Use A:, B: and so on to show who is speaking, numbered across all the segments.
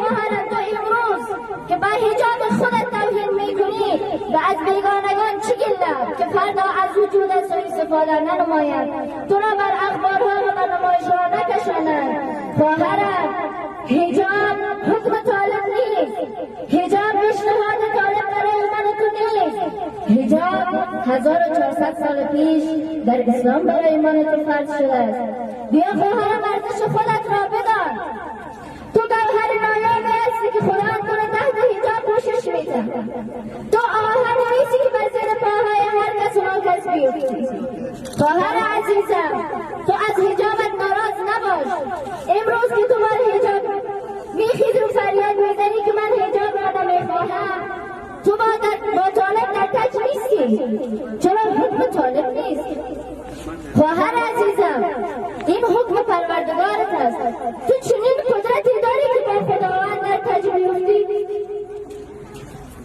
A: خواهرم تو امروز که با حجاب خودت توهین میکنی و از بیگانگان چی گله که فردا از وجود سوء استفاده ننماید، تو را بر اخبارها و نمایشها نکشانند. خواهرم حجاب حکم طالب نیست، حجاب پیشنهاد طالب برای من تو نیست. حجاب 1400 سال پیش در اسلام برای من تو فرض شده است. بیا خواهرم ارزش خودت را بدان. تو گوهر نایابی هستی که خدا تو را تحت حجاب پوشش میده. تو آهن نیستی که بر زیر پاهای هر کس و ناکس بیفتی. خواهر عزیزم تو از حجابت ناراض نباش. امروز که تو بر حجاب میخیزی و فریاد میزنی که من حجاب را نمیخواهم، تو با طالب در تک نیستی، چرا حکم طالب نیست. خواهر عزیزم این حکم پروردگارت است. تو چنین قدرتی داری که با خداوند در تک بیفتی.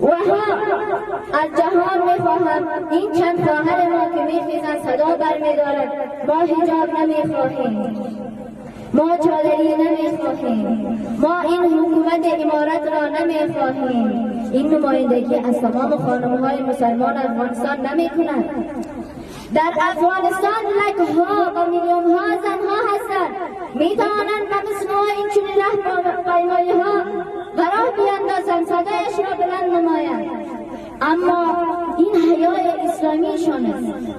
A: و از جهان میخواهم این چند خواهر ما که میخیزن صدا برمیدارد ما حجاب نمیخواهیم، ما چادری نمیخواهیم، ما این حکومت امارت را نمیخواهیم. این نمایندگی از تمام خانم‌های مسلمان افغانستان نمیکند. در افغانستان لک‌ها و میلیون‌ها زنها هستند میتوانند به مثل این چنین راهپیمایی‌ها براه بیاندازند، صدایش را بلند نمایند، اما این حیای اسلامیشان است.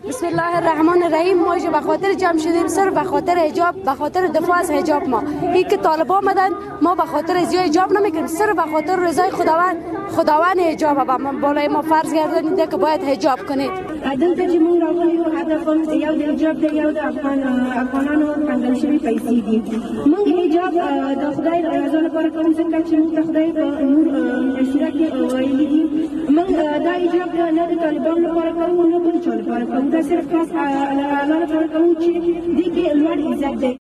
B: بسم الله الرحمن الرحیم. ما به خاطر جمع شدیم صرف به خاطر حجاب، به خاطر دفاع از حجاب. ما این که طالبان آمدن ما به خاطر ازیای حجاب نمیکنیم، صرف به خاطر رضای خداوند حجاب با بالای ما فرض گردانیده که باید حجاب کنید.
C: عدالت چې موږ راغلي یو هدف هم یو د حجاب دی، یو د افغانانو کنګل شوي پیسې دي. موږ حجاب د خدای د رضا لپاره کوو ځکه چې موږ ته خدای په نور سوره کې ویلي دي. موږ دا حجاب نه د طالبانو لپاره کوو نه بل چا لپاره کوو، دا صرف خاص الله لپاره کوو چې دې کې لوړ عزت دی.